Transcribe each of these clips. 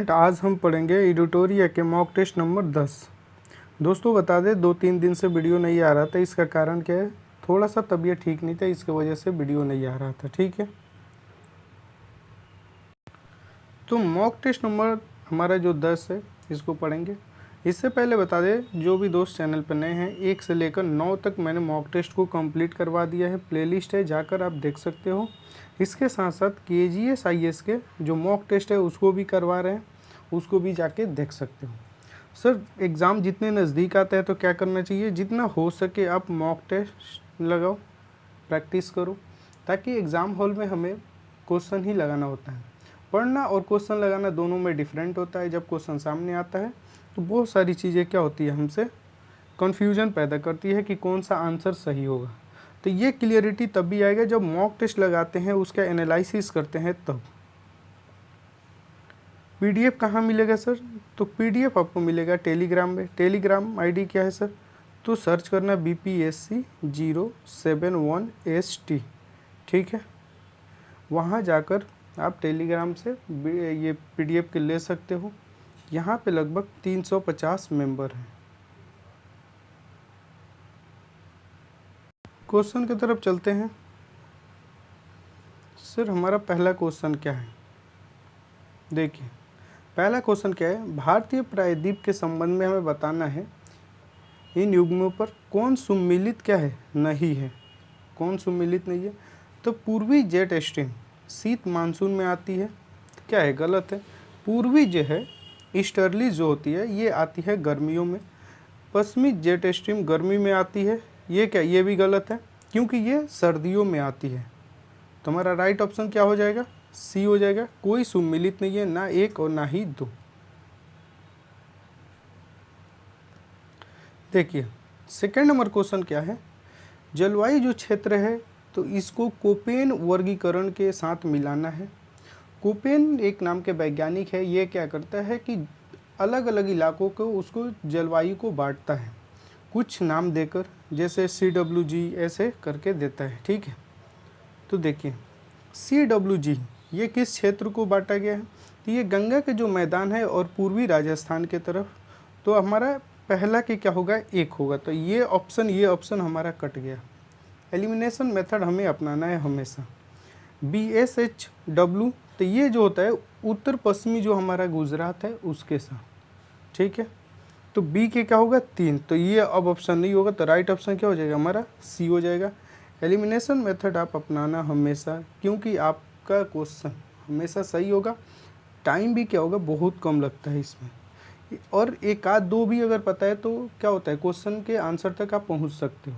Student, आज हम पढ़ेंगे एडिटोरिया के मॉक टेस्ट नंबर 10। दोस्तों बता दें 2-3 दिन से वीडियो नहीं आ रहा था। इसका कारण क्या है, थोड़ा सा तबीयत ठीक नहीं था, इसकी वजह से वीडियो नहीं आ रहा था। ठीक है, तो मॉक टेस्ट नंबर हमारा जो 10 है इसको पढ़ेंगे। इससे पहले बता दें जो भी दोस्त चैनल पर नए हैं, 1 से लेकर 9 तक मैंने मॉक टेस्ट को कंप्लीट करवा दिया है। प्लेलिस्ट है, जाकर आप देख सकते हो। इसके साथ साथ KGS IS के जो मॉक टेस्ट है उसको भी करवा रहे हैं, उसको भी जाके देख सकते हो। सर एग्ज़ाम जितने नज़दीक आता है तो क्या करना चाहिए, जितना हो सके आप मॉक टेस्ट लगाओ, प्रैक्टिस करो, ताकि एग्ज़ाम हॉल में हमें क्वेश्चन ही लगाना होता है। पढ़ना और क्वेश्चन लगाना दोनों में डिफरेंट होता है। जब क्वेश्चन सामने आता है तो बहुत सारी चीज़ें क्या होती है, हमसे कन्फ्यूजन पैदा करती है कि कौन सा आंसर सही होगा। तो ये क्लियरिटी तब भी आएगा जब मॉक टेस्ट लगाते हैं, उसका एनालिसिस करते हैं तब। PDF कहाँ मिलेगा सर, तो PDF आपको मिलेगा टेलीग्राम में। टेलीग्राम ID क्या है सर, तो सर्च करना BPSC 071ST। ठीक है, वहाँ जाकर आप टेलीग्राम से ये PDF के ले सकते हो। यहाँ पे लगभग 350 मेंबर हैं। क्वेश्चन की तरफ चलते हैं। सर हमारा पहला क्वेश्चन क्या है, देखिए पहला क्वेश्चन क्या है, भारतीय प्रायद्वीप के संबंध में हमें बताना है इन युग्मों पर कौन सुम्मिलित क्या है, नहीं है। कौन सुम्मिलित नहीं है, तो पूर्वी जेट स्ट्रीम शीत मानसून में आती है, क्या है, गलत है। पूर्वी जो है ईस्टर्ली जो होती है ये आती है गर्मियों में। पश्चिमी जेट स्ट्रीम गर्मी में आती है, ये क्या, ये भी गलत है क्योंकि ये सर्दियों में आती है। तो हमारा राइट ऑप्शन क्या हो जाएगा, C हो जाएगा। कोई सुम्मिलित नहीं है, ना 1 और ना ही 2। देखिए सेकेंड नंबर क्वेश्चन क्या है, जलवायु जो क्षेत्र है तो इसको कोपेन वर्गीकरण के साथ मिलाना है। कोपेन एक नाम के वैज्ञानिक है, ये क्या करता है कि अलग अलग इलाकों को उसको जलवायु को बांटता है कुछ नाम देकर, जैसे CWG ऐसे करके देता है। ठीक है, तो देखिए CWG ये किस क्षेत्र को बांटा गया है, तो ये गंगा के जो मैदान है और पूर्वी राजस्थान के तरफ। तो हमारा पहला के क्या होगा, 1 होगा। तो ये ऑप्शन हमारा कट गया। एलिमिनेशन मेथड हमें अपनाना है हमेशा। BSHW तो ये जो होता है उत्तर पश्चिमी जो हमारा गुजरात है उसके साथ। ठीक है, तो B के क्या होगा, 3। तो ये अब ऑप्शन नहीं होगा, तो राइट ऑप्शन क्या हो जाएगा, हमारा C हो जाएगा। एलिमिनेशन मेथड आप अपनाना हमेशा, क्योंकि आपका क्वेश्चन हमेशा सही होगा। टाइम भी क्या होगा, बहुत कम लगता है इसमें, और 1-2 भी अगर पता है तो क्या होता है, क्वेश्चन के आंसर तक आप पहुंच सकते हो।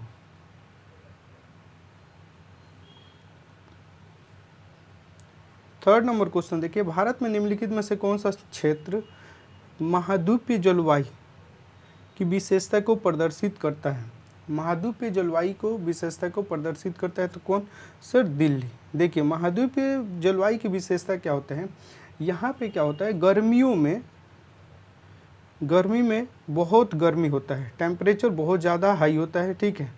थर्ड नंबर क्वेश्चन देखिए, भारत में निम्नलिखित में से कौन सा क्षेत्र महाद्वीपीय जलवायु की विशेषता को प्रदर्शित करता है। महाद्वीपीय जलवायु को विशेषता को प्रदर्शित करता है तो कौन, सर दिल्ली। देखिए महाद्वीपीय जलवायु की विशेषता क्या होता है, यहाँ पे क्या होता है, गर्मी में बहुत गर्मी होता है, टेम्परेचर बहुत ज़्यादा हाई होता है। ठीक है,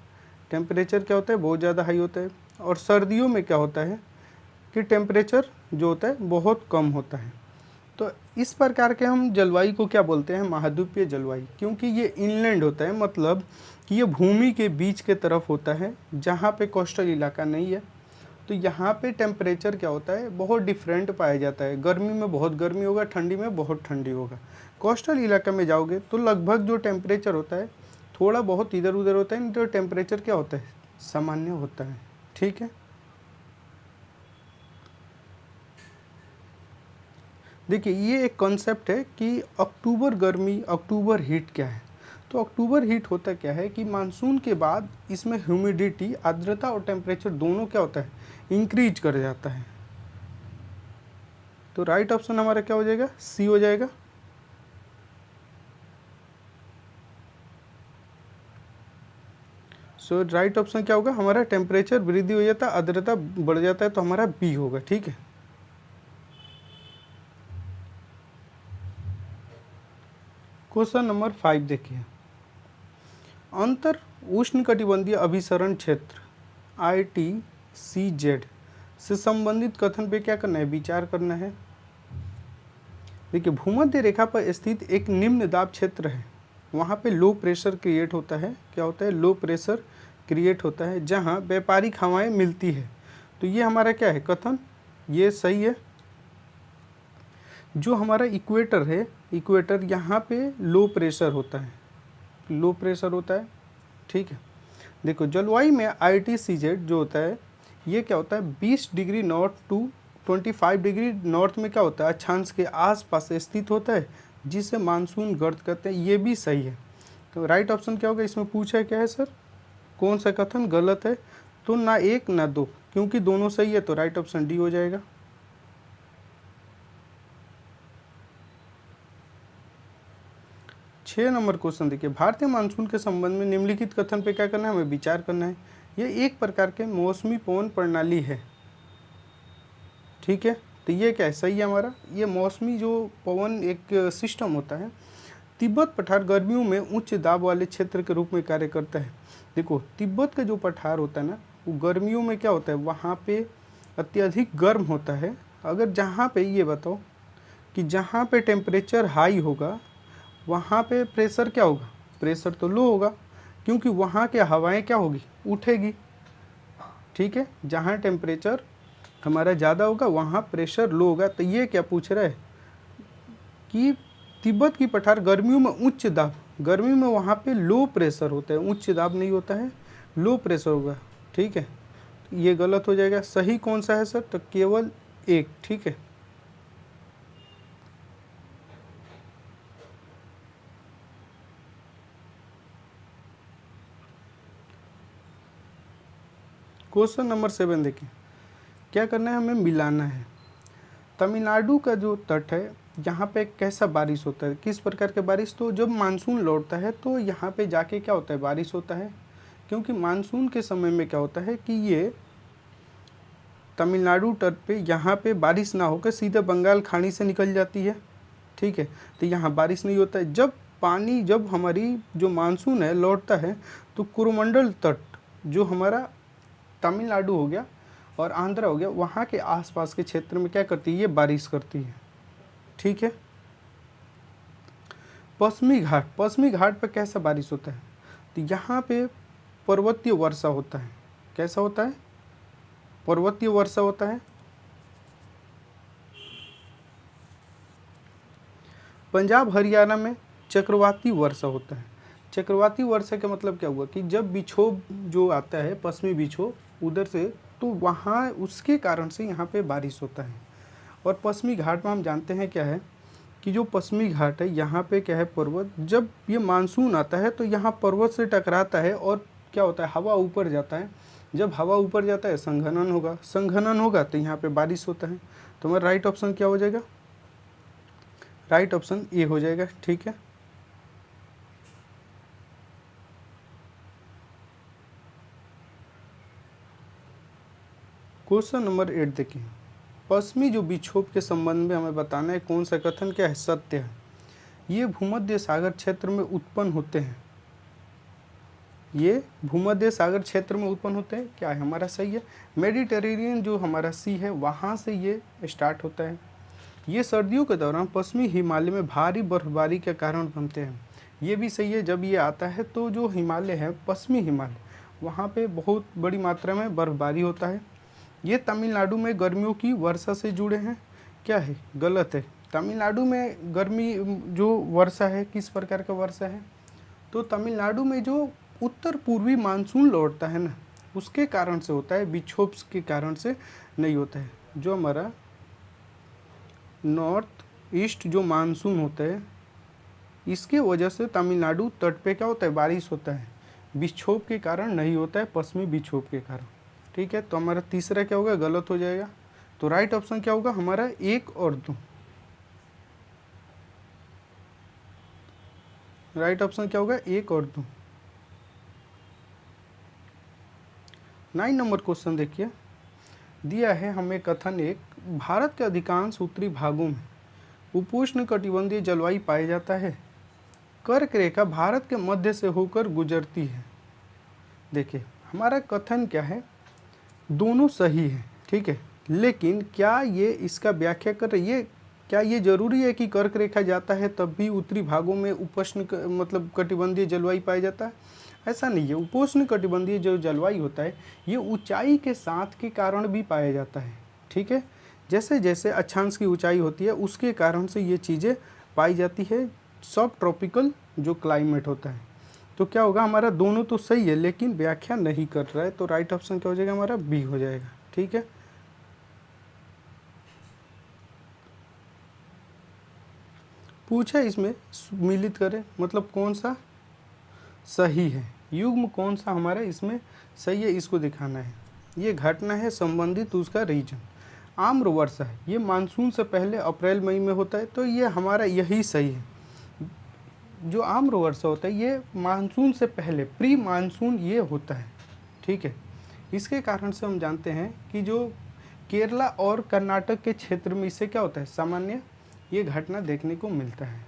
टेम्परेचर क्या होता है, बहुत ज़्यादा हाई होता है। और सर्दियों में क्या होता है कि टेम्परेचर जो होता है बहुत कम होता है। तो इस प्रकार के हम जलवायु को क्या बोलते हैं, महाद्वीपीय जलवायु, क्योंकि ये इनलैंड होता है, मतलब कि ये भूमि के बीच के तरफ होता है जहाँ पे कोस्टल इलाका नहीं है। तो यहाँ पे टेम्परेचर क्या होता है, बहुत डिफरेंट पाया जाता है। गर्मी में बहुत गर्मी होगा, ठंडी में बहुत ठंडी होगा। कोस्टल इलाका में जाओगे तो लगभग जो टेम्परेचर होता है थोड़ा बहुत इधर उधर होता है, नहीं तो टेम्परेचर क्या होता है, सामान्य होता है। ठीक है, देखिए ये एक कॉन्सेप्ट है कि अक्टूबर गर्मी, अक्टूबर हीट क्या है। तो अक्टूबर हीट होता क्या है कि मानसून के बाद इसमें ह्यूमिडिटी, आर्द्रता और टेम्परेचर दोनों क्या होता है, इंक्रीज कर जाता है। तो राइट ऑप्शन हमारा क्या हो जाएगा, C हो जाएगा। सो राइट ऑप्शन क्या होगा, हमारा टेम्परेचर वृद्धि हो जाता है, आर्द्रता बढ़ जाता है, तो हमारा B होगा। ठीक है, क्वेश्चन नंबर 5 देखिए, अंतर उष्णकटिबंधीय अभिसरण क्षेत्र ITCZ से संबंधित कथन पे क्या करना है, विचार करना है। देखिए भूमध्य रेखा पर स्थित एक निम्न दाब क्षेत्र है, वहाँ पे लो प्रेशर क्रिएट होता है। क्या होता है? लो प्रेशर क्रिएट होता है, जहाँ व्यापारिक हवाएं मिलती है। तो ये हमारा क्या है कथन, ये सही है। जो हमारा इक्वेटर है, इक्वेटर यहाँ पे लो प्रेशर होता है, लो प्रेशर होता है, ठीक है। देखो जलवायु में ITCZ जो होता है ये क्या होता है 20 degree north to 25 degree north में क्या होता है अक्षांश के आसपास स्थित होता है, जिसे मानसून गर्त कहते हैं। ये भी सही है। तो राइट ऑप्शन क्या होगा? इसमें पूछा है क्या है सर, कौन सा कथन गलत है? तो ना एक ना दो, क्योंकि दोनों सही है, तो राइट ऑप्शन डी हो जाएगा। 6 नंबर क्वेश्चन देखिए, भारतीय मानसून के संबंध में निम्नलिखित कथन पे क्या करना है? हमें विचार करना है। ये एक प्रकार के मौसमी पवन प्रणाली है, ठीक है। तो ये क्या है? सही है हमारा। ये मौसमी जो पवन एक सिस्टम होता है। तिब्बत पठार गर्मियों में उच्च दाब वाले क्षेत्र के रूप में कार्य करता है। देखो तिब्बत का जो पठार होता है ना, वो गर्मियों में क्या होता है, वहाँ पे अत्यधिक गर्म होता है। अगर जहाँ पे ये बताओ कि जहाँ पे टेम्परेचर हाई होगा वहाँ पे प्रेशर क्या होगा? प्रेशर तो लो होगा, क्योंकि वहाँ के हवाएं क्या होगी? उठेगी, ठीक है। जहाँ टेम्परेचर हमारा ज़्यादा होगा वहाँ प्रेशर लो होगा। तो ये क्या पूछ रहा है कि तिब्बत की पठार गर्मियों में उच्च दाब, गर्मी में वहाँ पे लो प्रेशर होता है, उच्च दाब नहीं होता है, लो प्रेशर होगा, ठीक है। ये गलत हो जाएगा। सही कौन सा है सर? तो केवल एक, ठीक है। क्वेश्चन नंबर 7 देखिए, क्या करना है? हमें मिलाना है। तमिलनाडु का जो तट है यहाँ पे कैसा बारिश होता है, किस प्रकार के बारिश? तो जब मानसून लौटता है तो यहाँ पे जाके क्या होता है? बारिश होता है। क्योंकि मानसून के समय में क्या होता है कि ये तमिलनाडु तट पे यहाँ पे बारिश ना होकर सीधे बंगाल खाड़ी से निकल जाती है, ठीक है। तो यहाँ बारिश नहीं होता है। जब हमारी जो मानसून है लौटता है तो कोरोमंडल तट जो हमारा तमिलनाडु हो गया और आंध्रा हो गया, वहाँ के आसपास के क्षेत्र में क्या करती है? ये बारिश करती है, ठीक है। पश्चिमी घाट पर कैसा बारिश होता है? तो यहाँ पे पर्वतीय वर्षा होता है। कैसा होता है? पर्वतीय वर्षा होता है। पंजाब हरियाणा में चक्रवाती वर्षा होता है। चक्रवाती वर्षा का मतलब क्या हुआ कि जब विक्षोभ जो आता है, पश्चिमी विक्षोभ उधर से, तो वहाँ उसके कारण से यहाँ पे बारिश होता है। और पश्चिमी घाट में हम जानते हैं क्या है कि जो पश्चिमी घाट है यहाँ पे क्या है? पर्वत। जब ये मानसून आता है तो यहाँ पर्वत से टकराता है और क्या होता है? हवा ऊपर जाता है। जब हवा ऊपर जाता है संघनन होगा तो यहाँ पे बारिश होता है। तो हमारा राइट ऑप्शन क्या हो जाएगा? राइट ऑप्शन ए हो जाएगा, ठीक है। क्वेश्चन नंबर 8 देखिए, पश्चिमी जो विक्षोभ के संबंध में हमें बताना है कौन सा कथन क्या है? सत्य है। ये भूमध्य सागर क्षेत्र में उत्पन्न होते हैं। ये भूमध्य सागर क्षेत्र में उत्पन्न होते हैं। क्या है? हमारा सही है। मेडिटेरेनियन जो हमारा सी है वहाँ से ये स्टार्ट होता है। ये सर्दियों के दौरान पश्चिमी हिमालय में भारी बर्फबारी के कारण बनते हैं। ये भी सही है। जब ये आता है तो जो हिमालय है, पश्चिमी हिमालय, वहाँ पे बहुत बड़ी मात्रा में बर्फबारी होता है। ये तमिलनाडु में गर्मियों की वर्षा से जुड़े हैं। क्या है? गलत है। तमिलनाडु में गर्मी जो वर्षा है किस प्रकार का वर्षा है? तो तमिलनाडु में जो उत्तर पूर्वी मानसून लौटता है ना, उसके कारण से होता है, विक्षोभ के कारण से नहीं होता है। जो हमारा नॉर्थ ईस्ट जो मानसून होता है इसके वजह से तमिलनाडु तट पे क्या होता है? बारिश होता है। विक्षोभ के कारण नहीं होता है, पश्चिमी विक्षोभ के कारण, ठीक है। तो हमारा तीसरा क्या होगा? गलत हो जाएगा। तो राइट ऑप्शन क्या होगा हमारा? 1 और 2। राइट ऑप्शन क्या होगा? 1 और 2। 9 नंबर क्वेश्चन देखिए, दिया है हमें कथन एक, भारत के अधिकांश उत्तरी भागों में उपोष्ण कटिबंधीय जलवायु पाया जाता है। कर्क रेखा भारत के मध्य से होकर गुजरती है। देखिए हमारा कथन क्या है? दोनों सही है, ठीक है। लेकिन क्या ये इसका व्याख्या कर रही है? क्या ये जरूरी है कि कर्क रेखा जाता है तब भी उत्तरी भागों में मतलब कटिबंधीय जलवायु पाया जाता है? ऐसा नहीं है। उपोष्ण कटिबंधीय जो जलवायु होता है ये ऊंचाई के साथ के कारण भी पाया जाता है। ठीक है, जैसे जैसे अक्षांश की ऊंचाई होती है उसके कारण से ये चीज़ें पाई जाती है। सब ट्रॉपिकल जो क्लाइमेट होता है, तो क्या होगा हमारा, दोनों तो सही है लेकिन व्याख्या नहीं कर रहा है, तो राइट ऑप्शन क्या हो जाएगा हमारा, बी हो जाएगा। ठीक है, पूछा इसमें सम्मिलित करें, मतलब कौन सा सही है, युग्म कौन सा हमारा इसमें सही है, इसको दिखाना है। ये घटना है संबंधित उसका रीजन। आम्र वर्षा है, ये मानसून से पहले अप्रैल मई में होता है, तो ये हमारा यही सही है। जो आम्र वर्षा होता है ये मानसून से पहले, प्री मानसून ये होता है। ठीक है, इसके कारण से हम जानते हैं कि जो केरला और कर्नाटक के क्षेत्र में इससे क्या होता है, सामान्य ये घटना देखने को मिलता है।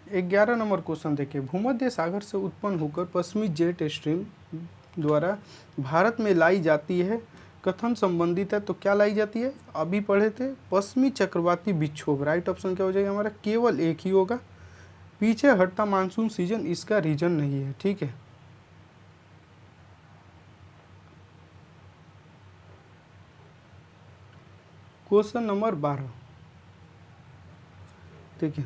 11 नंबर क्वेश्चन देखिए, भूमध्य सागर से उत्पन्न होकर पश्चिमी जेट स्ट्रीम द्वारा भारत में लाई जाती है, कथन संबंधित है, तो क्या लाई जाती है, अभी पढ़े थे, पश्चिमी चक्रवाती विक्षोभ। राइट ऑप्शन क्या हो जाएगा हमारा, केवल एक ही होगा, पीछे हटता मानसून सीजन इसका रीजन नहीं है। ठीक है, क्वेश्चन नंबर 12 देखिए,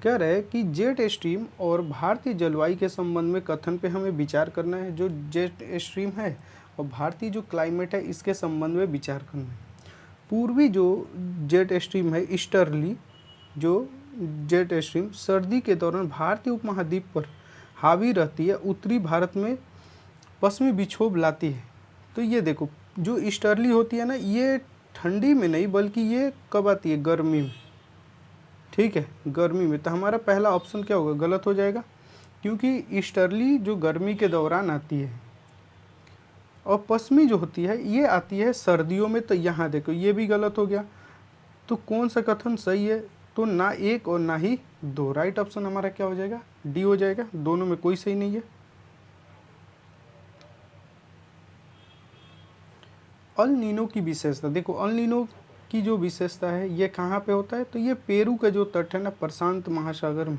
कह रहे हैं कि जेट स्ट्रीम और भारतीय जलवायु के संबंध में कथन पे हमें विचार करना है। जो जेट स्ट्रीम है और भारतीय जो क्लाइमेट है इसके संबंध में विचार करना है। पूर्वी जो जेट स्ट्रीम है ईस्टर्ली जो जेट स्ट्रीम सर्दी के दौरान भारतीय उपमहाद्वीप पर हावी रहती है, उत्तरी भारत में पश्चिमी विक्षोभ लाती है। तो ये देखो जो ईस्टर्ली होती है ना, ये ठंडी में नहीं बल्कि ये कब आती है, गर्मी में। ठीक है, गर्मी में, तो हमारा पहला ऑप्शन क्या होगा, गलत हो जाएगा, क्योंकि ईस्टर्ली जो गर्मी के दौरान आती है और पश्चिमी जो होती है ये आती है सर्दियों में। तो यहाँ देखो ये भी गलत हो गया, तो कौन सा कथन सही है, तो ना एक और ना ही दो। राइट ऑप्शन हमारा क्या हो जाएगा, डी हो जाएगा, दोनों में कोई सही नहीं है। अल नीनो की विशेषता देखो, अल नीनो की जो विशेषता है ये कहाँ पे होता है, तो ये पेरू का जो तट है ना प्रशांत महासागर में,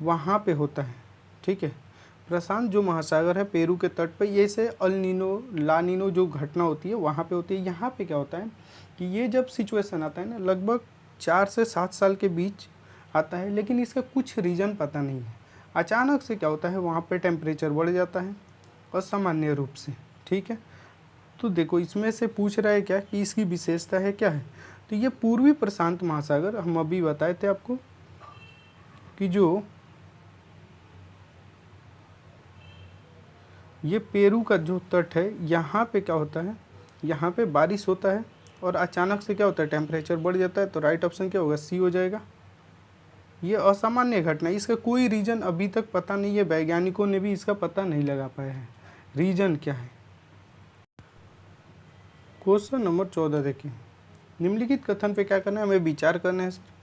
वहाँ पे होता है। ठीक है, प्रशांत जो महासागर है पेरू के तट पे, ये से अल नीनो ला नीनो जो घटना होती है वहाँ पे होती है। यहाँ पे क्या होता है कि ये जब सिचुएशन आता है ना लगभग 4 से 7 साल के बीच आता है, लेकिन इसका कुछ रीज़न पता नहीं है। अचानक से क्या होता है वहाँ पे टेम्परेचर बढ़ जाता है असामान्य रूप से। ठीक है, तो देखो इसमें से पूछ रहा है क्या कि इसकी विशेषता है क्या है, तो ये पूर्वी प्रशांत महासागर, हम अभी बताए थे आपको कि जो ये पेरू का जो तट है यहाँ पे क्या होता है, यहाँ पे बारिश होता है और अचानक से क्या होता है टेम्परेचर बढ़ जाता है। तो राइट ऑप्शन क्या होगा, सी हो जाएगा। ये असामान्य घटना है, इसका कोई रीज़न अभी तक पता नहीं है, वैज्ञानिकों ने भी इसका पता नहीं लगा पाया है रीज़न क्या है। क्वेश्चन नंबर 14 देखिए, निम्नलिखित कथन पे क्या करना है, हमें विचार करना है।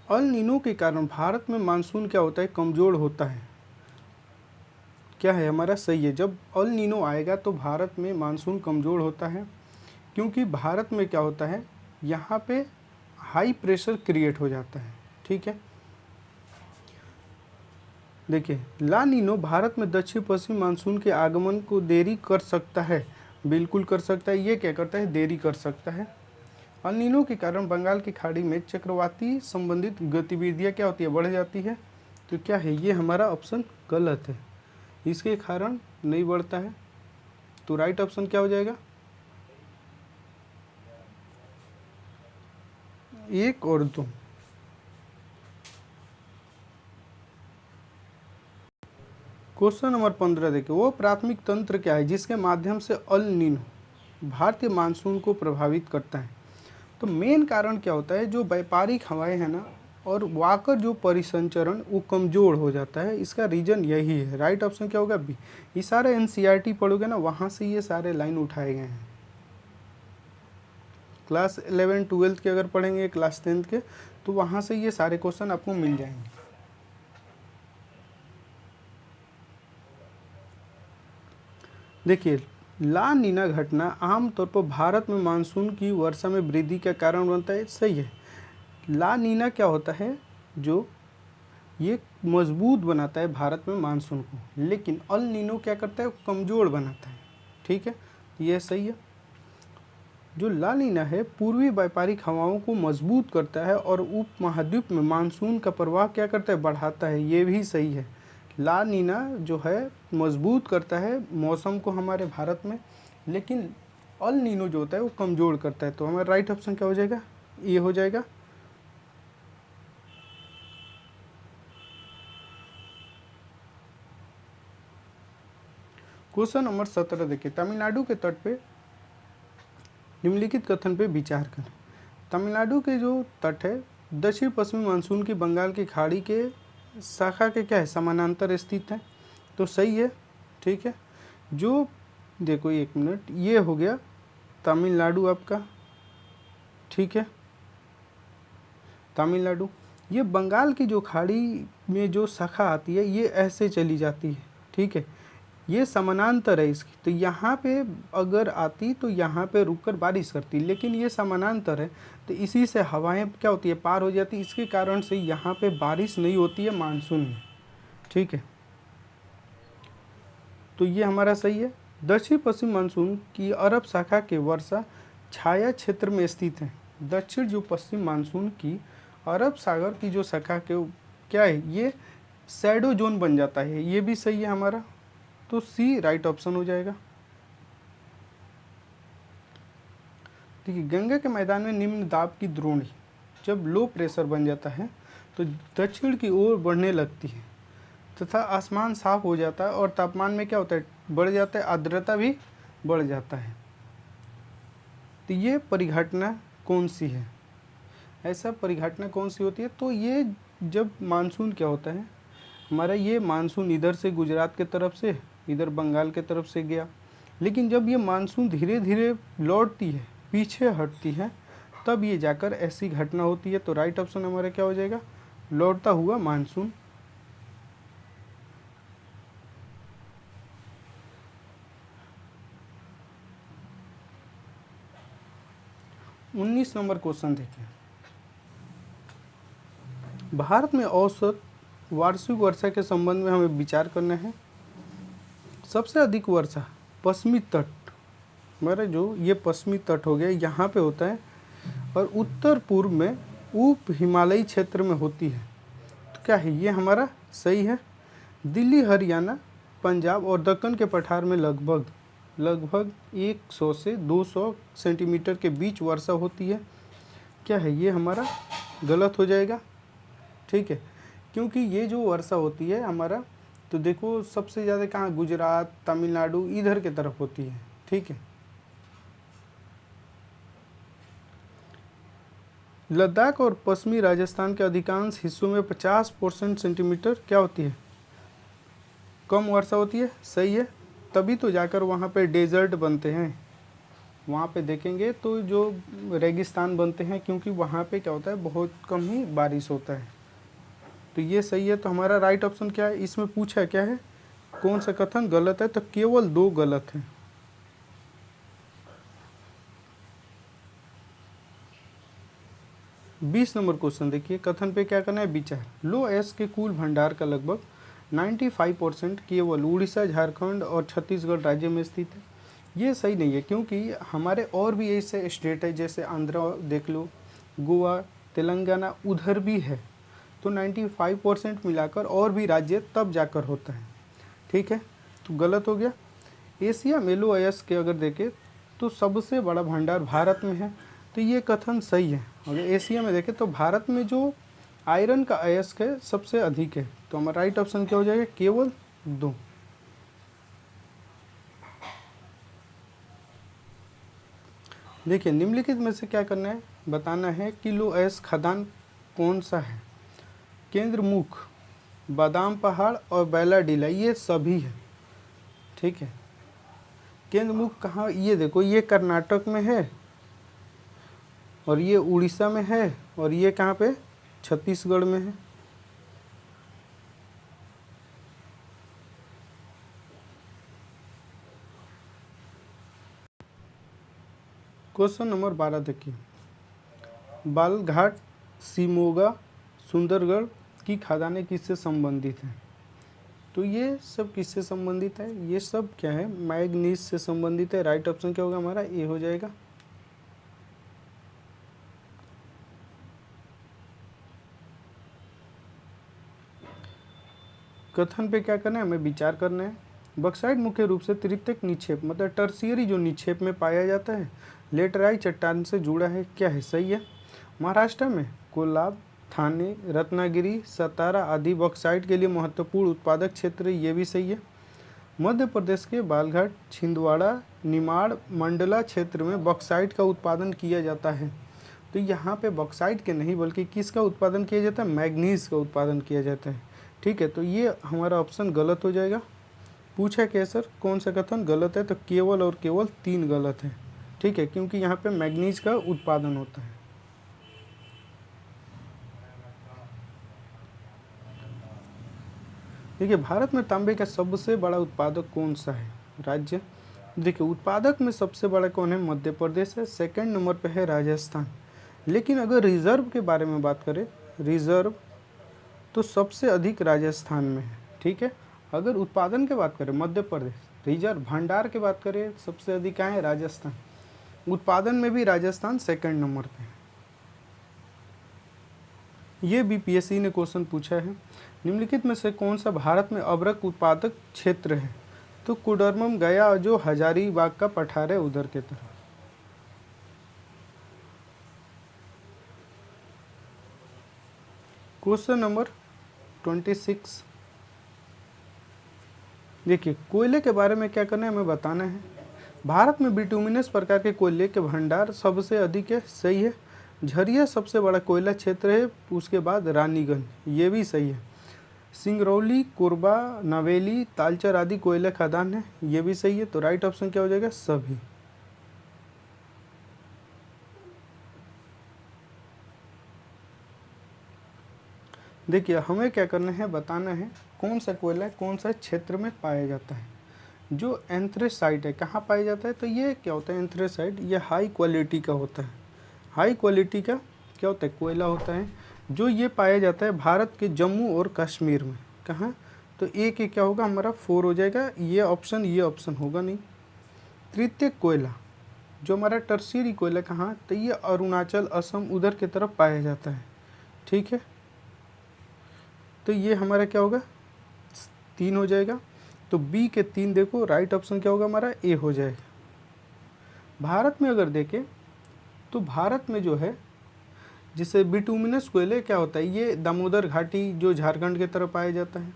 अल नीनो के कारण भारत में मानसून क्या होता है, कमज़ोर होता है। क्या है हमारा सही है, जब अल नीनो आएगा तो भारत में मानसून कमज़ोर होता है, क्योंकि भारत में क्या होता है यहाँ पे हाई प्रेशर क्रिएट हो जाता है। ठीक है, देखिए ला नीनो भारत में दक्षिण पश्चिम मानसून के आगमन को देरी कर सकता है, बिल्कुल कर सकता है। ये क्या करता है, देरी कर सकता है। अल नीनो के कारण बंगाल की खाड़ी में चक्रवाती संबंधित गतिविधियाँ क्या होती है, बढ़ जाती है। तो क्या है, ये हमारा ऑप्शन गलत है, इसके कारण नहीं बढ़ता है। तो राइट ऑप्शन क्या हो जाएगा, 1 और 2। क्वेश्चन नंबर 15 देखिए, वो प्राथमिक तंत्र क्या है जिसके माध्यम से अल नीनो भारतीय मानसून को प्रभावित करता है। तो मेन कारण क्या होता है, जो व्यापारिक हवाएं हैं ना और वाकर जो परिसंचरण वो कमज़ोर हो जाता है, इसका रीज़न यही है। राइट ऑप्शन क्या होगा, बी। ये सारे एनसीईआरटी पढ़ोगे ना वहाँ से ये सारे लाइन उठाए गए हैं। क्लास 11 12 के अगर पढ़ेंगे, क्लास 10 के, तो वहाँ से ये सारे क्वेश्चन आपको मिल जाएंगे। देखिए, ला नीना घटना आमतौर पर भारत में मानसून की वर्षा में वृद्धि का कारण बनता है, सही है। ला नीना क्या होता है, जो ये मजबूत बनाता है भारत में मानसून को, लेकिन अल नीनो क्या करता है, कमज़ोर बनाता है। ठीक है, ये सही है। जो ला नीना है पूर्वी व्यापारिक हवाओं को मजबूत करता है और उपमहाद्वीप में मानसून का प्रवाह क्या करता है, बढ़ाता है, ये भी सही है। ला नीना जो है मजबूत करता है मौसम को हमारे भारत में, लेकिन अल नीनो जो होता है वो कमज़ोर करता है। तो हमारा राइट ऑप्शन क्या हो जाएगा, ये हो जाएगा। क्वेश्चन नंबर 17 देखिए, तमिलनाडु के तट पे निम्नलिखित कथन पे विचार करें। तमिलनाडु के जो तट है दक्षिण पश्चिमी मानसून की बंगाल की खाड़ी के शाखा के क्या है, समानांतर स्थित है, तो सही है। ठीक है, जो देखो एक मिनट, ये हो गया तमिलनाडु आपका। ठीक है, तमिलनाडु, ये बंगाल की जो खाड़ी में जो शाखा आती है ये ऐसे चली जाती है। ठीक है, ये समानांतर है इसकी, तो यहाँ पे अगर आती तो यहाँ पे रुककर बारिश करती, लेकिन ये समानांतर है तो इसी से हवाएं क्या होती है, पार हो जाती, इसके कारण से यहाँ पे बारिश नहीं होती है मानसून में। ठीक है, तो ये हमारा सही है। दक्षिण पश्चिम मानसून की अरब शाखा के वर्षा छाया क्षेत्र में स्थित है। दक्षिण जो पश्चिम मानसून की अरब सागर की जो शाखा के क्या है, ये शैडो जोन बन जाता है, ये भी सही है हमारा। तो सी राइट ऑप्शन हो जाएगा। देखिए, गंगा के मैदान में निम्न दाब की द्रोणी जब लो प्रेशर बन जाता है तो दक्षिण की ओर बढ़ने लगती है तथा आसमान साफ हो जाता है और तापमान में क्या होता है, बढ़ जाता है, आर्द्रता भी बढ़ जाता है। तो ये परिघटना कौन सी है, ऐसा परिघटना कौन सी होती है, तो ये जब मानसून क्या होता है हमारा, ये मानसून इधर से गुजरात के तरफ से इधर बंगाल के तरफ से गया, लेकिन जब ये मानसून धीरे धीरे लौटती है, पीछे हटती है, तब ये जाकर ऐसी घटना होती है। तो राइट ऑप्शन हमारा क्या हो जाएगा, लौटता हुआ मानसून। उन्नीस नंबर क्वेश्चन देखिए, भारत में औसत वार्षिक वर्षा के संबंध में हमें विचार करना है। सबसे अधिक वर्षा पश्चिमी तट, हमारा जो ये पश्चिमी तट हो गया यहाँ पे होता है, और उत्तर पूर्व में उप हिमालयी क्षेत्र में होती है। तो क्या है, ये हमारा सही है। दिल्ली, हरियाणा, पंजाब और दक्कन के पठार में लगभग 100 से 200 सेंटीमीटर के बीच वर्षा होती है। क्या है, ये हमारा गलत हो जाएगा। ठीक है, क्योंकि ये जो वर्षा होती है हमारा, तो देखो सबसे ज़्यादा कहाँ, गुजरात, तमिलनाडु इधर के तरफ होती है। ठीक है, लद्दाख और पश्चिमी राजस्थान के अधिकांश हिस्सों में 50% सेंटीमीटर क्या होती है, कम वर्षा होती है, सही है। तभी तो जाकर वहाँ पे डेजर्ट बनते हैं, वहाँ पे देखेंगे तो जो रेगिस्तान बनते हैं, क्योंकि वहाँ पे क्या होता है, बहुत कम ही बारिश होता है। तो ये सही है। तो हमारा राइट ऑप्शन क्या है, इसमें पूछा क्या है, कौन सा कथन गलत है, तो केवल 2 गलत हैं। बीस नंबर क्वेश्चन देखिए, कथन पे क्या करना है, विचार। लो एस के कुल भंडार का लगभग 95% केवल उड़ीसा, झारखंड और छत्तीसगढ़ राज्य में स्थित है। ये सही नहीं है, क्योंकि हमारे और भी ऐसे स्टेट है, जैसे आंध्र देख लो, गोवा, तेलंगाना उधर भी है। तो 95% मिलाकर और भी राज्य तब जाकर होता है। ठीक है, तो गलत हो गया। एशिया में लो एस के अगर देखें तो सबसे बड़ा भंडार भारत में है, तो ये कथन सही है। अगर एशिया में देखें तो भारत में जो आयरन का अयस्क है सबसे अधिक है। तो हमारा राइट ऑप्शन क्या हो जाएगा, केवल 2। देखिए, निम्नलिखित में से क्या करना है, बताना है कि लो एस खदान कौन सा है। केंद्रमुख, बादाम पहाड़ और बैलाडीला ये सभी है। ठीक है, केंद्रमुख कहाँ, ये देखो ये कर्नाटक में है, और ये उड़ीसा में है, और ये कहाँ पे, छत्तीसगढ़ में है। क्वेश्चन नंबर 12 देखिए, बालघाट, शिमोगा, सुंदरगढ़ की खदानें किससे संबंधित हैं? तो ये सब किससे संबंधित है? ये सब क्या है? मैग्नीज से संबंधित है। राइट ऑप्शन क्या होगा हमारा? ए हो जाएगा। कथन पे क्या करना है? हमें विचार करना है। बक्साइट मुख्य रूप से तृतीयक निक्षेप मतलब टर्शियरी जो निक्षेप में पाया जाता है, लेटराई चट्टान से जुड़ा है। क्या है? सही है। महाराष्ट्र में कोलाब, थाने, रत्नागिरी, सतारा आदि बॉक्साइट के लिए महत्वपूर्ण उत्पादक क्षेत्र, ये भी सही है। मध्य प्रदेश के बालघाट, छिंदवाड़ा, निमाड़, मंडला क्षेत्र में बॉक्साइट का उत्पादन किया जाता है। तो यहाँ पे बॉक्साइट के नहीं बल्कि किसका उत्पादन किया जाता है? मैग्नीज का उत्पादन किया जाता है। ठीक है, तो ये हमारा ऑप्शन गलत हो जाएगा। पूछा क्या सर कौन सा कथन गलत है? तो केवल और केवल 3 गलत है। ठीक है, क्योंकि यहाँ पे मैग्नीज का उत्पादन होता है। देखिए, भारत में तांबे का सबसे बड़ा उत्पादक कौन सा है राज्य? देखिए, उत्पादक में सबसे बड़ा कौन है? मध्य प्रदेश है। सेकंड नंबर पे है राजस्थान। लेकिन अगर रिजर्व के बारे में बात करें, रिजर्व तो सबसे अधिक राजस्थान में है। ठीक है, अगर उत्पादन की बात करें मध्य प्रदेश, रिजर्व भंडार की बात करें सबसे अधिक कहाँ है? राजस्थान। उत्पादन में भी राजस्थान सेकंड नंबर पे है। ये बीपीएससी ने क्वेश्चन पूछा है, निम्नलिखित में से कौन सा भारत में अभ्रक उत्पादक क्षेत्र है? तो कुडरमम गया जो हजारीबाग का पठार है उधर के तरफ। क्वेश्चन नंबर 26, देखिए कोयले के बारे में क्या करना है? हमें बताना है। भारत में बिटुमिनस प्रकार के कोयले के भंडार सबसे अधिक है। सही है। झरिया सबसे बड़ा कोयला क्षेत्र है, उसके बाद रानीगंज, ये भी सही है। सिंगरौली, कोरबा, नवेली, तालचर आदि कोयला खदान है, ये भी सही है। तो राइट ऑप्शन क्या हो जाएगा? सभी। देखिए, हमें क्या करना है? बताना है कौन सा कोयला कौन सा क्षेत्र में पाया जाता है। जो एंथ्रेसाइट है कहाँ पाया जाता है? तो ये क्या होता है? एंथ्रेसाइट ये हाई क्वालिटी का होता है। हाई क्वालिटी का क्या होता है? कोयला होता है, जो ये पाया जाता है भारत के जम्मू और कश्मीर में। कहाँ? तो एक क्या होगा हमारा? 4 हो जाएगा। ये ऑप्शन होगा नहीं। तृतीयक कोयला जो हमारा टर्शियरी कोयला कहाँ? तो ये अरुणाचल, असम उधर की तरफ पाया जाता है। ठीक है, तो ये हमारा क्या होगा? 3 हो जाएगा। तो बी के 3 देखो, राइट ऑप्शन क्या होगा हमारा? ए हो जाएगा। भारत में अगर देखें तो भारत में जो है जिसे बिटुमिनस कोयले क्या होता है? ये दामोदर घाटी जो झारखंड के तरफ पाया जाता है।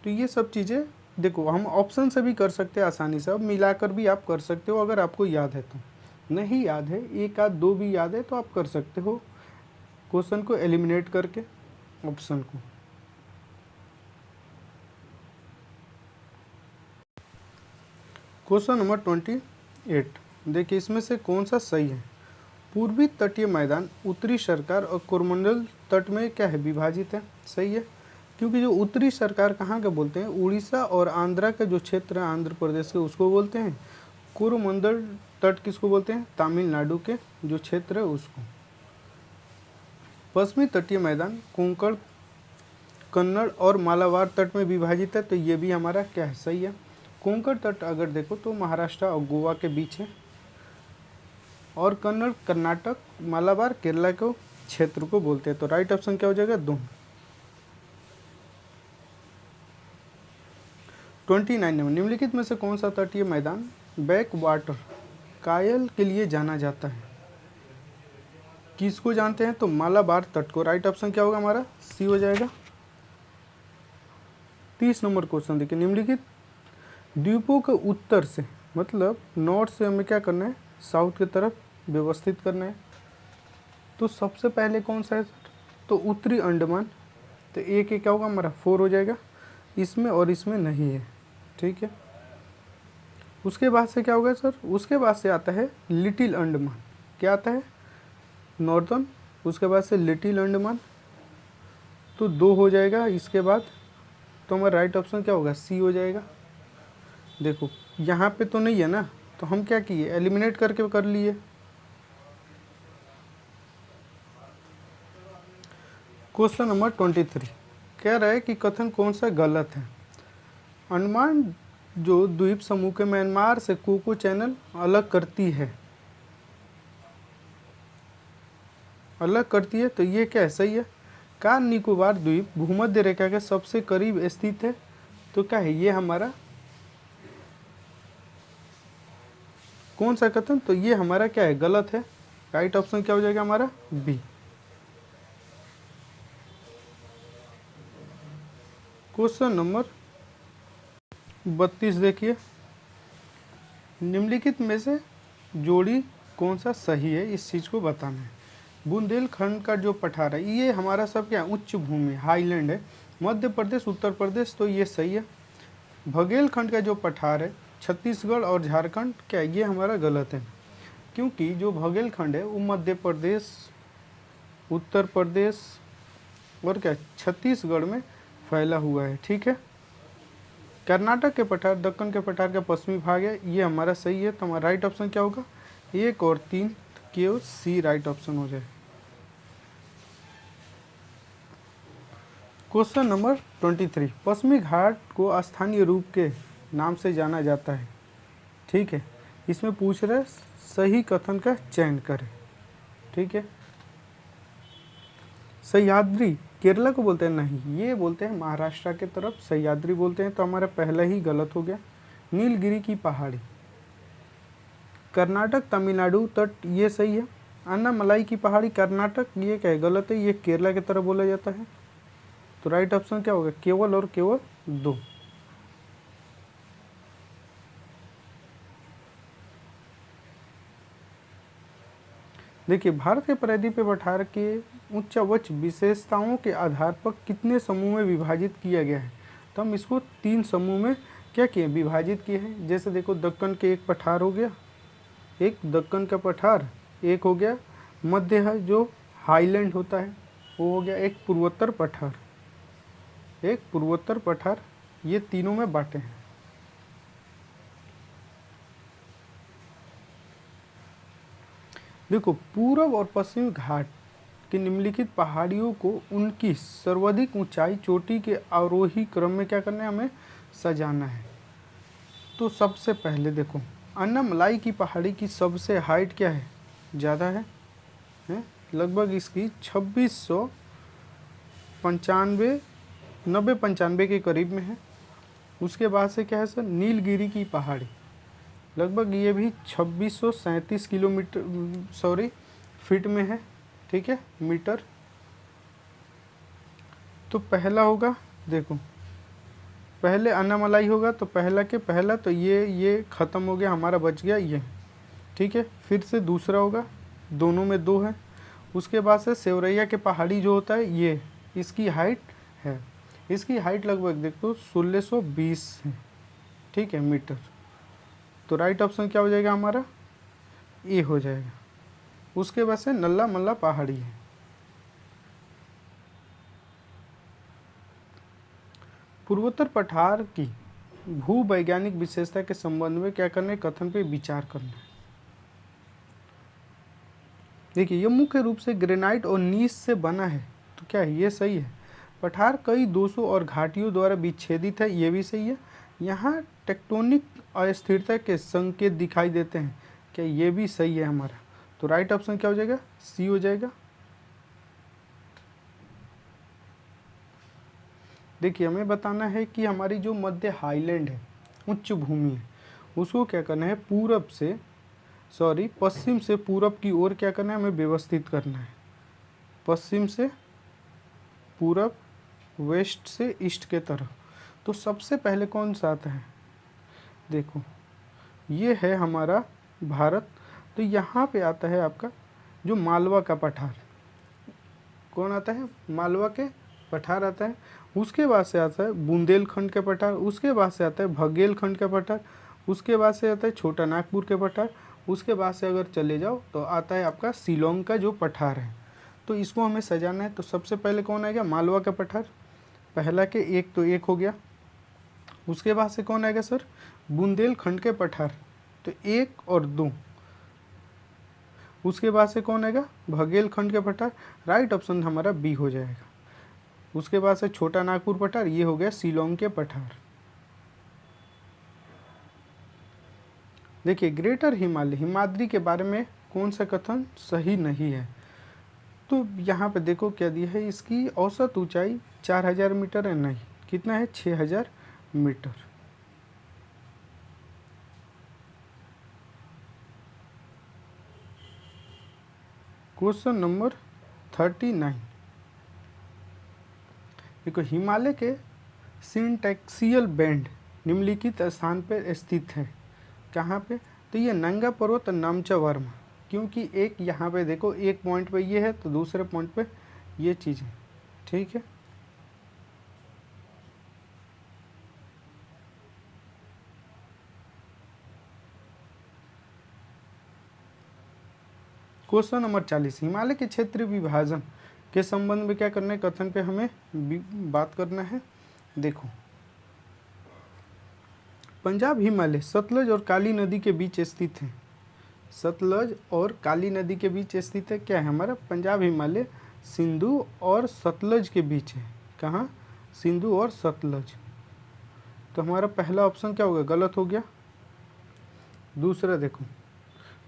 तो ये सब चीज़ें देखो हम ऑप्शन से भी कर सकते हैं आसानी से, अब मिलाकर भी आप कर सकते हो अगर आपको याद है तो। नहीं याद है, एक आध दो भी याद है तो आप कर सकते हो क्वेश्चन को एलिमिनेट करके ऑप्शन को। क्वेश्चन नंबर 28, देखिए इसमें से कौन सा सही है? पूर्वी तटीय मैदान उत्तरी सरकार और कोरमंडल तट में क्या है? विभाजित है। सही है, क्योंकि जो उत्तरी सरकार कहाँ का बोलते हैं? उड़ीसा और आंध्रा का जो क्षेत्र है आंध्र प्रदेश के उसको बोलते हैं। कोरमंडल तट किसको बोलते हैं? तमिलनाडु के जो क्षेत्र है उसको। पश्चिमी तटीय मैदान कोंकण, कन्नड़ और मालाबार तट में विभाजित है। तो ये भी हमारा क्या है? सही है। कोंकण तट अगर देखो तो महाराष्ट्र और गोवा के बीच है, और कन्नड़ कर्नाटक, मालाबार केरला को क्षेत्र को बोलते हैं। तो राइट ऑप्शन क्या हो जाएगा? 2। 29 नंबर, निम्नलिखित में से कौन सा तटीय मैदान बैक वाटर कायल के लिए जाना जाता है? किसको जानते हैं? तो मालाबार तट को। राइट ऑप्शन क्या होगा हमारा? सी हो जाएगा। 30 नंबर क्वेश्चन देखिए, निम्नलिखित द्वीपों के उत्तर से मतलब नॉर्थ से हमें क्या करना है? साउथ की तरफ व्यवस्थित करना है। तो सबसे पहले कौन सा है सर? तो उत्तरी अंडमान। तो एक क्या होगा हमारा? 4 हो जाएगा। इसमें और इसमें नहीं है। ठीक है, उसके बाद से क्या होगा सर? उसके बाद से आता है लिटिल अंडमान। क्या आता है? नॉर्थन। उसके बाद से लिटिल अंडमान, तो 2 हो जाएगा इसके बाद। तो हमारा राइट ऑप्शन क्या होगा? सी हो जाएगा। देखो यहाँ पे तो नहीं है ना, तो हम क्या किए? एलिमिनेट करके कर लिए। क्वेश्चन नंबर 23 कह रहा है कि कथन कौन सा गलत है। अंडमान जो द्वीप समूह के म्यांमार से कोको चैनल अलग करती है, तो ये क्या है, सही है। कार निकोबार द्वीप भूमध्य रेखा के सबसे करीब स्थित है, तो क्या है, ये हमारा कौन सा कथन, तो ये हमारा क्या है, गलत है। राइट ऑप्शन क्या हो जाएगा हमारा, बी। क्वेश्चन नंबर 32 देखिए, निम्नलिखित में से जोड़ी कौन सा सही है, इस चीज़ को बताना है। बुंदेलखंड का जो पठार है ये हमारा सब क्या उच्च भूमि हाईलैंड है, मध्य प्रदेश उत्तर प्रदेश, तो ये सही है। बघेलखंड का जो पठार है छत्तीसगढ़ और झारखंड, क्या ये हमारा गलत है, क्योंकि जो बघेलखंड है वो मध्य प्रदेश उत्तर प्रदेश और क्या छत्तीसगढ़ में फैला हुआ है, ठीक है। कर्नाटक के पठार दक्कन के पठार का पश्चिमी भाग है, ये हमारा सही है। तो हमारा राइट ऑप्शन क्या होगा, 1 और 3 केवल सी राइट ऑप्शन हो जाए। क्वेश्चन नंबर 23, पश्चिमी घाट को स्थानीय रूप के नाम से जाना जाता है, ठीक है। इसमें पूछ रहे सही कथन का चयन करें, ठीक है। सह्याद्री केरला को बोलते हैं, नहीं ये बोलते हैं महाराष्ट्र के तरफ सह्याद्री बोलते हैं, तो हमारा पहला ही गलत हो गया। नीलगिरी की पहाड़ी कर्नाटक तमिलनाडु तट, ये सही है। अन्नामलाई की पहाड़ी कर्नाटक, ये क्या है, गलत है, ये केरला की तरफ बोला जाता है। तो राइट ऑप्शन क्या होगा, केवल और केवल 2। देखिए, भारत के परिधि पे पठार के उच्चवच विशेषताओं के आधार पर कितने समूह में विभाजित किया गया है, तो हम इसको 3 समूह में क्या किए, विभाजित किए हैं। जैसे देखो, दक्कन के एक पठार हो गया, एक दक्कन का पठार, एक हो गया मध्य है जो हाईलैंड होता है वो हो गया, एक पूर्वोत्तर पठार, एक पूर्वोत्तर पठार, ये तीनों में बांटे हैं। देखो, पूर्व और पश्चिमी घाट की निम्नलिखित पहाड़ियों को उनकी सर्वाधिक ऊंचाई चोटी के आरोही क्रम में क्या करना है, हमें सजाना है। तो सबसे पहले देखो, अन्नामलाई की पहाड़ी की सबसे हाइट क्या है, ज़्यादा है, लगभग इसकी 2695 90-95 के करीब में है। उसके बाद से क्या है सर, नीलगिरी की पहाड़ी, लगभग ये भी 2637 किलोमीटर फीट में है, ठीक है, मीटर। तो पहला होगा, देखो पहले अन्नामलाई होगा, तो पहला के पहला, तो ये ख़त्म हो गया, हमारा बच गया ये, ठीक है। फिर से दूसरा होगा, दोनों में 2 है। उसके बाद से सेवरैया के पहाड़ी जो होता है ये, इसकी हाइट है, इसकी हाइट लगभग देखो 1620 है, ठीक है, मीटर। तो राइट ऑप्शन क्या हो जाएगा हमारा, ए हो जाएगा। उसके बाद से नल्ला मल्ला पहाड़ी है। पूर्वोत्तर पठार की भूवैज्ञानिक विशेषता के संबंध में क्या करना है, कथन पे विचार करना है। देखिए, ये मुख्य रूप से ग्रेनाइट और नीस से बना है, तो क्या है, ये सही है। पठार कई दोषों और घाटियों द्वारा विच्छेदित है, ये भी सही है। यहाँ टेक्टोनिक अस्थिरता के संकेत दिखाई देते हैं, क्या ये भी सही है हमारा। तो राइट ऑप्शन क्या हो जाएगा, सी हो जाएगा। देखिए, हमें बताना है कि हमारी जो मध्य हाईलैंड है, उच्च भूमि है, उसको क्या करना है, पश्चिम से पूरब की ओर क्या करना है, हमें व्यवस्थित करना है। पश्चिम से पूरब, वेस्ट से ईस्ट के तरफ। तो सबसे पहले कौन सा आता है, देखो ये है हमारा भारत, तो यहाँ पे आता है आपका जो मालवा का पठार, कौन आता है, मालवा के पठार आता है। उसके बाद से आता है बुंदेलखंड के पठार, उसके बाद से आता है बघेलखंड का पठार, उसके बाद से आता है छोटा नागपुर के पठार, उसके बाद से अगर चले जाओ तो आता है आपका शिलोंग का जो पठार है। तो इसको हमें सजाना है, तो सबसे पहले कौन आएगा, मालवा का पठार, पहला के एक, तो एक हो गया। उसके बाद से कौन आएगा सर, बुंदेलखंड के पठार, तो 1 और 2। उसके बाद से कौन आएगा, बघेलखंड के पठार, राइट ऑप्शन हमारा बी हो जाएगा। उसके बाद से छोटा नागपुर पठार, ये हो गया शिलोंग के पठार। देखिए ग्रेटर हिमालय हिमाद्री के बारे में कौन सा कथन सही नहीं है, तो यहाँ पे देखो क्या दिया है, इसकी औसत ऊंचाई 4000 मीटर है, नहीं कितना है 6000 मीटर। क्वेश्चन नंबर 39, देखो हिमालय के सिंटैक्सियल बैंड निम्नलिखित स्थान पर स्थित है, कहाँ पे, तो ये नंगा पर्वत नामचा वर्मा, क्योंकि एक यहाँ पे देखो एक पॉइंट पे ये है तो दूसरे पॉइंट पे ये चीज़ है, ठीक है। क्वेश्चन नंबर 40, हिमालय के क्षेत्रीय विभाजन के संबंध में क्या करना है, कथन पे हमें बात करना है। देखो पंजाब हिमालय सतलज और काली नदी के बीच स्थित है, सतलज और काली नदी के बीच स्थित है, क्या है हमारा पंजाब हिमालय सिंधु और सतलज के बीच है, कहाँ, सिंधु और सतलज। तो हमारा पहला ऑप्शन क्या होगा, गलत हो गया। दूसरा देखो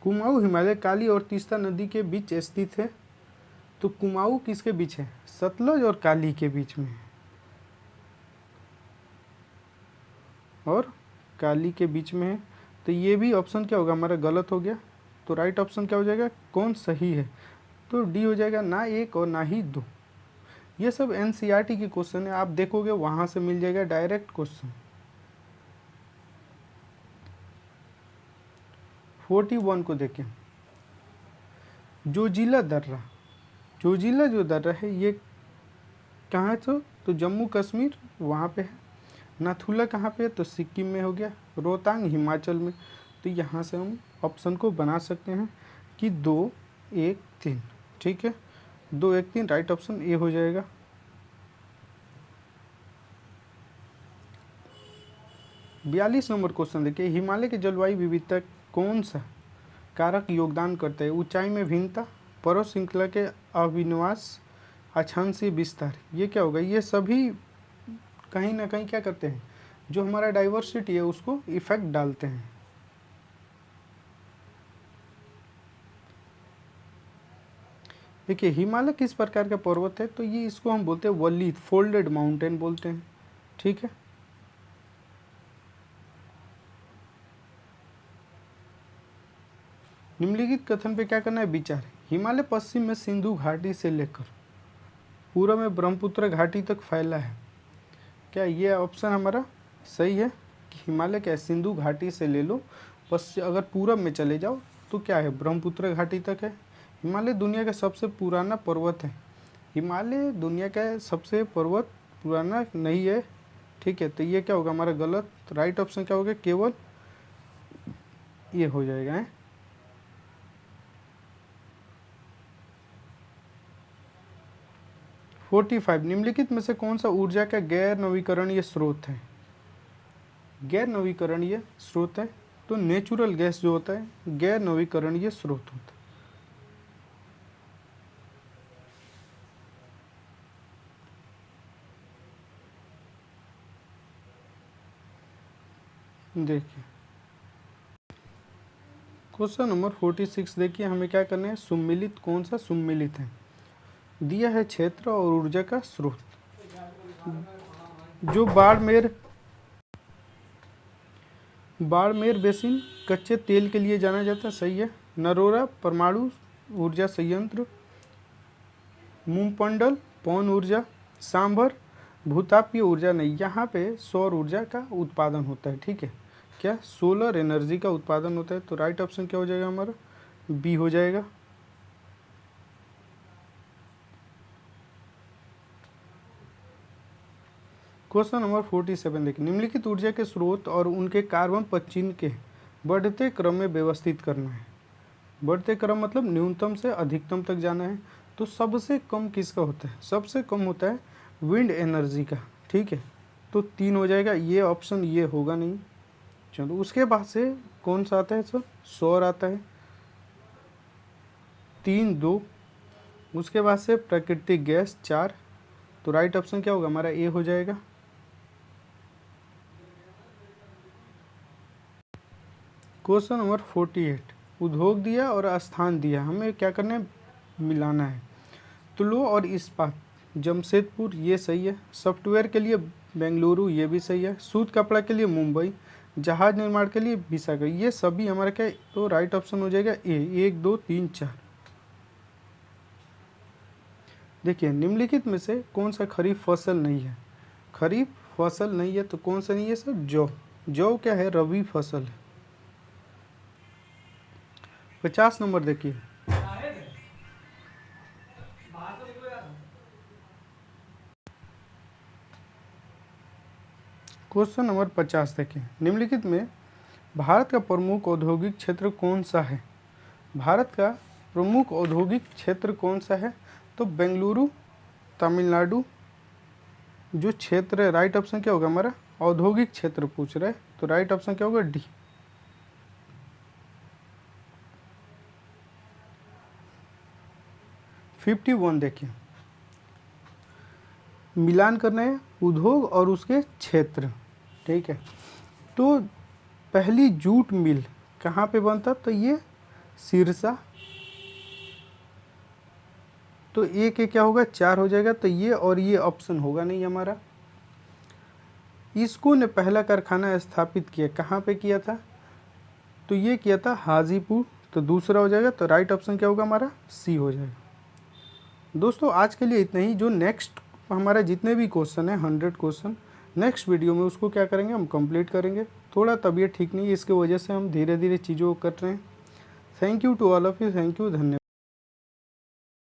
कुमाऊं हिमालय काली और तीस्ता नदी के बीच स्थित है, तो कुमाऊं किसके बीच है, सतलज और काली के बीच में, और काली के बीच में है, तो ये भी ऑप्शन क्या होगा हमारा गलत हो गया। तो राइट ऑप्शन क्या हो जाएगा, कौन सही है, तो डी हो जाएगा, ना एक और ना ही दो। ये सब एनसीईआरटी के क्वेश्चन है, आप देखोगे वहां से मिल जाएगा डायरेक्ट क्वेश्चन। 41 को देखें, जोजिला दर्रा, जोजिला जो दर्रा है ये कहाँ है, तो जम्मू कश्मीर वहाँ पे है। नाथुला कहाँ पे है, तो सिक्किम में हो गया। रोहतांग हिमाचल में। तो यहाँ से हम ऑप्शन को बना सकते हैं कि 2, 1, 3, ठीक है, 2, 1, 3 राइट ऑप्शन ए हो जाएगा। बयालीस नंबर क्वेश्चन देखिए, हिमालय के जलवायु विविधता कौन सा कारक योगदान करता है, ऊंचाई में भिन्नता, पर्वत श्रृंखला के अविन्यास, अक्षांशीय विस्तार। ये क्या होगा, ये सभी कहीं ना कहीं क्या करते हैं, जो हमारा डाइवर्सिटी है उसको इफेक्ट डालते हैं। देखिए हिमालय किस प्रकार का पर्वत है, तो ये इसको हम बोलते हैं वली, फोल्डेड माउंटेन बोलते हैं, ठीक है। निम्नलिखित कथन पे क्या करना है विचार, हिमालय पश्चिम में सिंधु घाटी से लेकर पूर्व में ब्रह्मपुत्र घाटी तक फैला है। क्या ये ऑप्शन हमारा सही है कि हिमालय क्या सिंधु घाटी से ले लो, पश्चिम अगर पूरब में चले जाओ तो क्या है ब्रह्मपुत्र घाटी तक है। हिमालय दुनिया का सबसे पुराना पर्वत है, हिमालय दुनिया का सबसे पर्वत पुराना नहीं है, ठीक है। तो ये क्या होगा हमारा गलत, राइट ऑप्शन क्या होगा, केवल ये हो जाएगा है। फोर्टी 45 निम्नलिखित में से कौन सा ऊर्जा का गैर नवीकरणीय स्रोत है, गैर नवीकरणीय स्रोत है, तो नेचुरल गैस जो होता है गैर नवीकरणीय स्रोत होता है। देखिए क्वेश्चन नंबर 46 देखिए, हमें क्या करना है, सुम्मिलित कौन सा सुम्मिलित है, दिया है क्षेत्र और ऊर्जा का स्रोत। जो बाड़मेर बेसिन कच्चे तेल के लिए जाना जाता है, सही है। नरोरा परमाणु ऊर्जा संयंत्र, मुमपंडल पवन ऊर्जा, सांभर भूतापीय ऊर्जा नहीं, यहाँ पे सौर ऊर्जा का उत्पादन होता है, ठीक है, क्या सोलर एनर्जी का उत्पादन होता है। तो राइट ऑप्शन क्या हो जाएगा हमारा, बी हो जाएगा। क्वेश्चन नंबर 47 देखिए, निम्नलिखित ऊर्जा के स्रोत और उनके कार्बन पदचिह्न के बढ़ते क्रम में व्यवस्थित करना है। बढ़ते क्रम मतलब न्यूनतम से अधिकतम तक जाना है। तो सबसे कम किसका होता है, सबसे कम होता है विंड एनर्जी का, ठीक है। तो 3 हो जाएगा, ये ऑप्शन ये होगा नहीं। चलो उसके बाद से कौन सा आता है सर, सौर आता है, 3, 2। उसके बाद से प्राकृतिक गैस 4, तो राइट ऑप्शन क्या होगा हमारा ए हो जाएगा। क्वेश्चन नंबर 48, उद्योग दिया और स्थान दिया, हमें क्या करना है, मिलाना है। तो लो और इस्पात जमशेदपुर ये सही है, सॉफ्टवेयर के लिए बेंगलुरु ये भी सही है, सूत कपड़ा के लिए मुंबई, जहाज निर्माण के लिए विशाखा, ये सभी हमारा क्या है, तो राइट ऑप्शन हो जाएगा ए। 1 2 3 4। देखिए निम्नलिखित में से कौन सा खरीफ फसल नहीं है, खरीफ फसल नहीं है तो कौन सा नहीं है सर, जौ। जौ क्या है, रबी फसल है। 50 नंबर देखिए, क्वेश्चन नंबर 50 देखिए, निम्नलिखित में भारत का प्रमुख औद्योगिक क्षेत्र कौन सा है। भारत का प्रमुख औद्योगिक क्षेत्र कौन सा है, तो बेंगलुरु, तमिलनाडु जो क्षेत्र है, राइट ऑप्शन क्या होगा हमारा, औद्योगिक क्षेत्र पूछ रहा है, तो राइट ऑप्शन क्या होगा, डी। फिफ्टी वन देखिए, मिलान करना है उद्योग और उसके क्षेत्र, ठीक है। तो पहली जूट मिल कहाँ पे बनता, तो ये सिरसा, तो एक क्या होगा 4 हो जाएगा, तो ये और ये ऑप्शन होगा नहीं हमारा। इसको ने पहला कारखाना स्थापित किया, कहाँ पे किया था, तो ये किया था हाजीपुर, तो दूसरा हो जाएगा, तो राइट ऑप्शन क्या होगा हमारा, सी हो जाएगा। दोस्तों आज के लिए इतना ही, जो नेक्स्ट हमारा जितने भी क्वेश्चन है 100 क्वेश्चन नेक्स्ट वीडियो में उसको क्या करेंगे, हम कंप्लीट करेंगे। थोड़ा तबीयत ठीक नहीं है, इसकी वजह से हम धीरे धीरे चीज़ों को कर रहे हैं। Thank you to all of you, thank you, धन्यवाद।